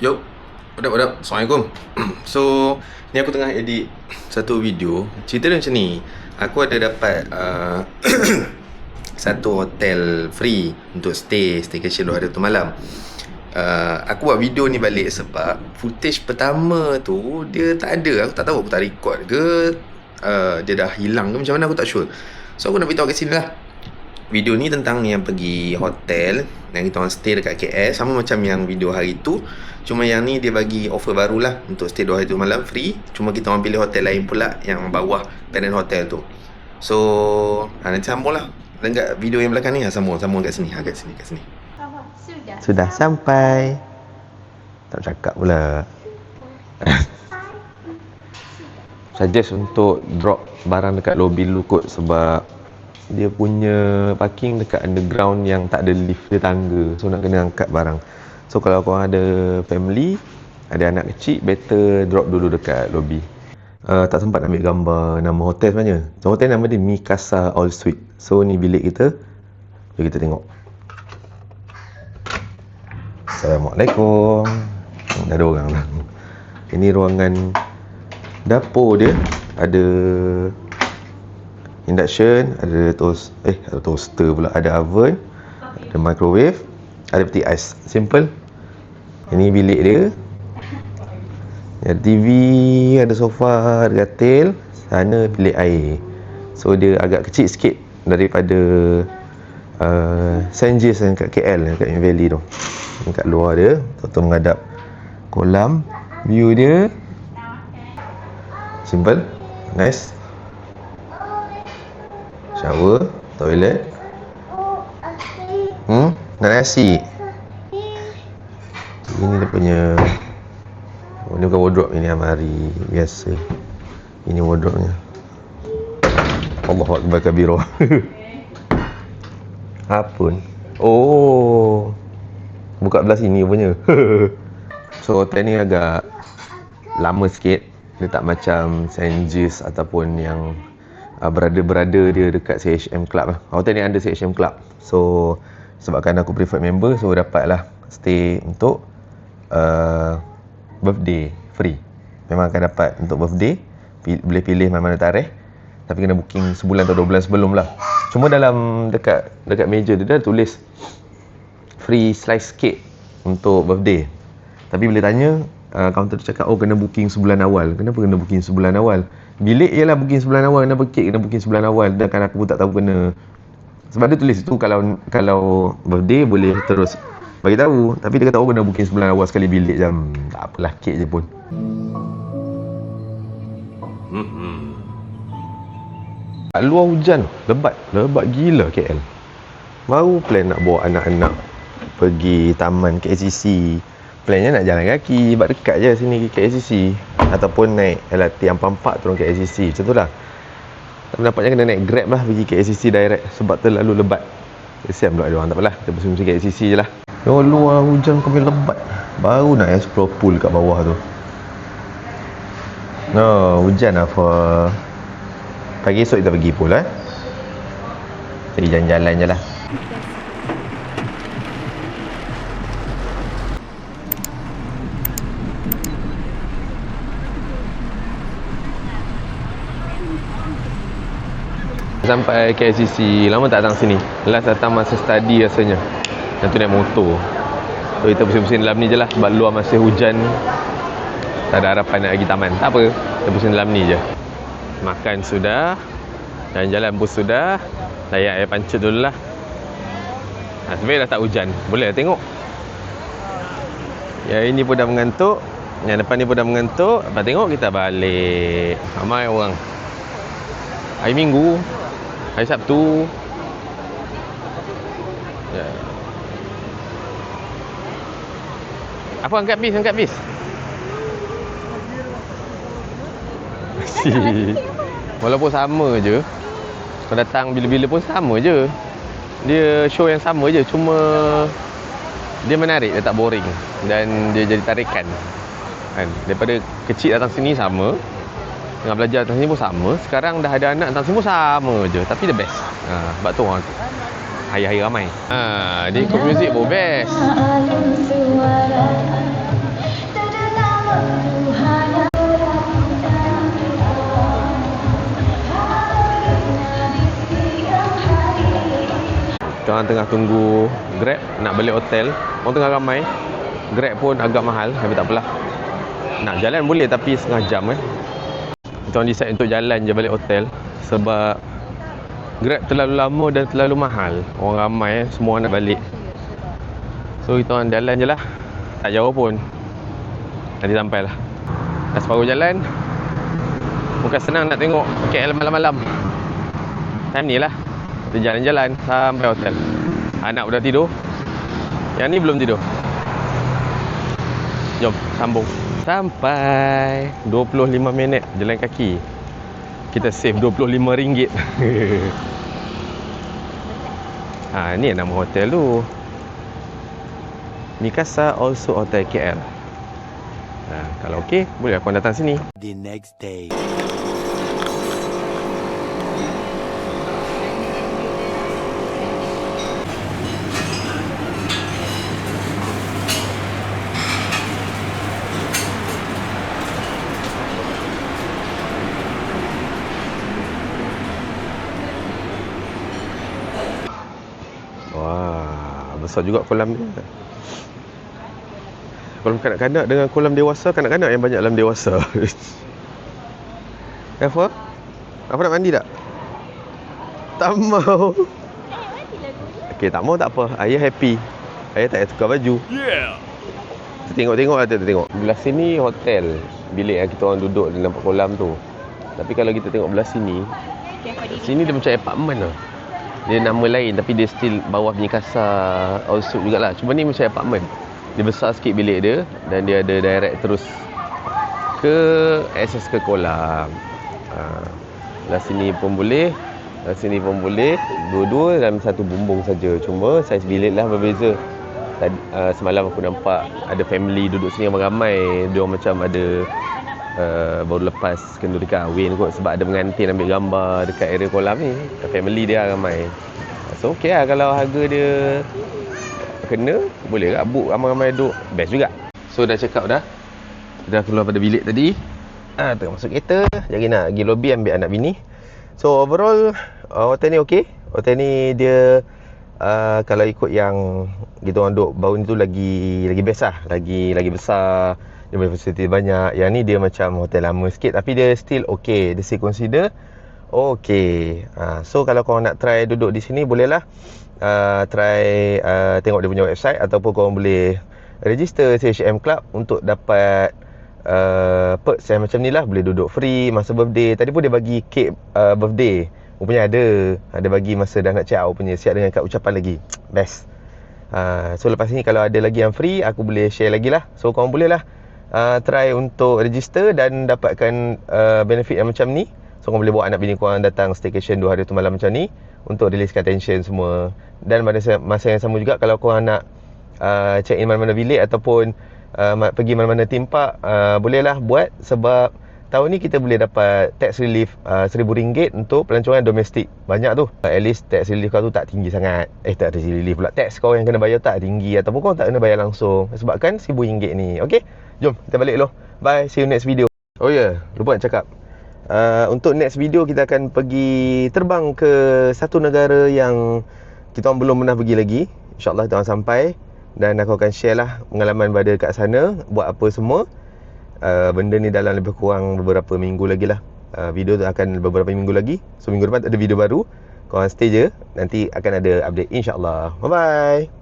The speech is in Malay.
Yo, what up? Assalamualaikum. So, ni aku tengah edit satu video. Cerita dia macam ni. Aku ada dapat satu hotel free untuk staycation 2 hari 1 malam. Aku buat video ni balik sebab footage pertama tu dia tak ada. Aku tak tahu aku tak record ke dia dah hilang ke macam mana, aku tak sure. So aku nak beritahu kat sini lah. Video ni tentang yang pergi hotel yang kita orang stay dekat KL, sama macam yang video hari tu. Cuma yang ni dia bagi offer baru lah untuk stay 2 hari 1 malam free. Cuma kita orang pilih hotel lain pula yang bawah parent hotel tu. So nanti sambung lah. Dan kat video yang belakang ni sambung kat sini. Kat sini. Sudah sampai. Tak cakap pula. Suggest untuk drop barang dekat lobby dulu kot, sebab dia punya parking dekat underground yang tak ada lift, dia tangga. So nak kena angkat barang. So kalau korang ada family, ada anak kecil, better drop dulu dekat lobby. Tak sempat ambil gambar nama hotel sebenarnya. So hotel nama dia Mikasa All Suite. So ni bilik kita. Jom kita tengok. Assalamualaikum. Dah ada orang dah. Ini ruangan dapur dia. Ada induction, ada toaster pula, ada oven, ada microwave, ada peti ais. Simple. Ini bilik dia. Ada TV, ada sofa, ada katil. Sana bilik air. So dia agak kecil sikit daripada St. James kat KL, kat Valley tu. Ni kat luar dia, tu menghadap kolam. View dia simple, nice. Shower, toilet. Nak nasi. Ini dia punya. Ini bukan wardrobe, ini almari biasa. Ini wardrobe-nya. Allahu Akbar kabira. Apa ni? Oh, buka belah sini punya. So hotel ni agak lama sikit. Dia tak macam St. James ataupun yang berada dia dekat CHM Club lah. Hotel ni ada CHM Club. So sebabkan aku preferred member, so dapatlah stay untuk birthday free. Memang akan dapat untuk birthday, boleh pilih mana-mana tarikh, tapi kena booking sebulan atau 2 bulan sebelum lah. Cuma dalam dekat meja dia dah tulis free slice cake untuk birthday. Tapi boleh tanya, kaunter tu cakap, oh kena booking sebulan awal. Kenapa kena booking sebulan awal? Bilik ialah booking sebulan awal, kenapa kek kena booking sebulan awal? Dan kan aku pun tak tahu kena. Sebab dia tulis tu kalau birthday boleh terus bagi tahu, tapi dia kata oh kena booking sebulan awal sekali bilik jam. Tak apalah, kek je pun. Kat luar hujan, lebat gila KL. Baru plan nak bawa anak-anak pergi taman KLCC. Plannya nak jalan kaki, sebab dekat je sini KLCC, ataupun naik LRT Ampang 4 turun KLCC, macam tu lah. Tapi nampaknya kena naik Grab lah pergi KLCC direct, sebab terlalu lebat. Kesian pula dia orang, tak apalah, kita bersih-bersih KLCC je lah. Oh, luar hujan kami lebat. Baru nak explore pool kat bawah tu. No, hujan apa. Pagi esok kita pergi pool lah. Pergi jalan-jalan je lah. Sampai KLCC, lama tak datang sini. Last datang masa study rasanya. Dan tu naik motor. So kita bersih-bersih dalam ni je lah, sebab luar masih hujan. Tak ada harapan nak pergi taman. Tak apa, kita bersih dalam ni je. Makan sudah, jalan-jalan pun sudah. Layak air pancut dulu lah. Sebenarnya dah tak hujan, boleh lah tengok. Yang ini pun dah mengantuk, yang depan ni pun dah mengantuk. Lepas tengok kita balik. Ramai orang. Hari Minggu, hari Sabtu. Ya. Apa angkat bis? Walaupun sama je, kau datang bila-bila pun sama je. Dia show yang sama je, cuma dia menarik, dia tak boring. Dan dia jadi tarikan kan? Daripada kecil datang sini sama, tengah belajar datang sini pun sama. Sekarang dah ada anak datang sini pun sama je. Tapi the best. Sebab tu orang hari-hari ramai. Dia ikut muzik pun best. Kita orang tengah tunggu Grab nak balik hotel. Orang tengah ramai. Grab pun agak mahal, tapi tak apalah. Nak jalan boleh tapi setengah jam kan. Kita orang decide untuk jalan je balik hotel sebab Grab terlalu lama dan terlalu mahal. Orang ramai, semua nak balik. So kita orang jalan je lah. Tak jauh pun. Nanti sampai lah. Dah separuh jalan. Bukan senang nak tengok KL malam-malam. Time ni lah. Kita jalan-jalan sampai hotel. Anak dah tidur. Yang ni belum tidur. Jom, sambung. Sampai 25 minit jalan kaki. Kita save RM25. Ni nama hotel tu. Mikasa Also Hotel KL. Kalau okey, boleh aku datang sini. The next day. Wah, besar juga kolam ni. Kolam kanak-kanak dengan kolam dewasa. Kanak-kanak yang banyak dalam dewasa. Apa? Apa nak mandi tak? Tak mau. Okey, tak mau tak apa. Ayah happy. Ayah tak payah tukar baju. Kita tengok-tengok lah, kita tengok. Belah sini hotel. Bilik yang kita orang duduk di nampak kolam tu. Tapi kalau kita tengok belah sini, sini dia macam apartment lah. Dia nama lain tapi dia still bawah Mikasa Also jugalah. Cuma ni macam apartment. Dia besar sikit bilik dia dan dia ada direct terus ke akses ke kolam. Belah sini pun boleh, belah sini pun boleh. Dua-dua dalam satu bumbung saja. Cuma saiz bilik lah berbeza. Semalam aku nampak ada family duduk sini ramai-ramai. Dia macam ada baru lepas kenduri kahwin kot sebab ada pengantin ambil gambar dekat area kolam ni. Family dia ramai. So okey lah kalau harga dia kena, boleh tak book ramai-ramai duduk. Best juga. So dah check out dah. Dah keluar pada bilik tadi. Tengah masuk kereta. Jadi nak pergi lobby ambil anak bini. So overall hotel ni okey. Hotel ni dia kalau ikut yang kita orang duduk baru ni tu lagi best lah. Lagi besar. Dia punya facility banyak. Yang ni dia macam hotel lama sikit tapi dia still okey. Dia still consider okey. So kalau korang nak try duduk di sini bolehlah. Try tengok dia punya website ataupun korang boleh register CHM Club untuk dapat perks yang macam ni lah. Boleh duduk free masa birthday. Tadi pun dia bagi kek birthday. Rupanya ada bagi masa dah nak check out punya. Siap dengan kad ucapan lagi. Best. So lepas ni kalau ada lagi yang free aku boleh share lagi lah. So korang boleh lah try untuk register dan dapatkan benefit yang macam ni. So korang boleh bawa anak bini korang datang staycation 2 hari 1 malam macam ni untuk releasekan tension semua. Dan pada masa yang sama juga kalau korang nak check in mana-mana bilik ataupun pergi mana-mana theme park, bolehlah buat sebab tahun ni kita boleh dapat tax relief RM1,000 untuk pelancongan domestik. Banyak tu. At least tax relief kau tu tak tinggi sangat. Tak tax relief pula. Tax kau yang kena bayar tak tinggi ataupun kau tak kena bayar langsung. Sebabkan RM1,000 ni. Okay? Jom kita balik dulu. Bye. See you next video. Oh ya, lupa nak cakap. Untuk next video kita akan pergi terbang ke satu negara yang kita orang belum pernah pergi lagi. InsyaAllah kita orang sampai dan aku akan share lah pengalaman pada kat sana, buat apa semua. Benda ni dalam lebih kurang beberapa minggu lagi lah. Video tu akan beberapa minggu lagi. So minggu depan ada video baru. Korang stay je. Nanti akan ada update insyaAllah. Bye bye.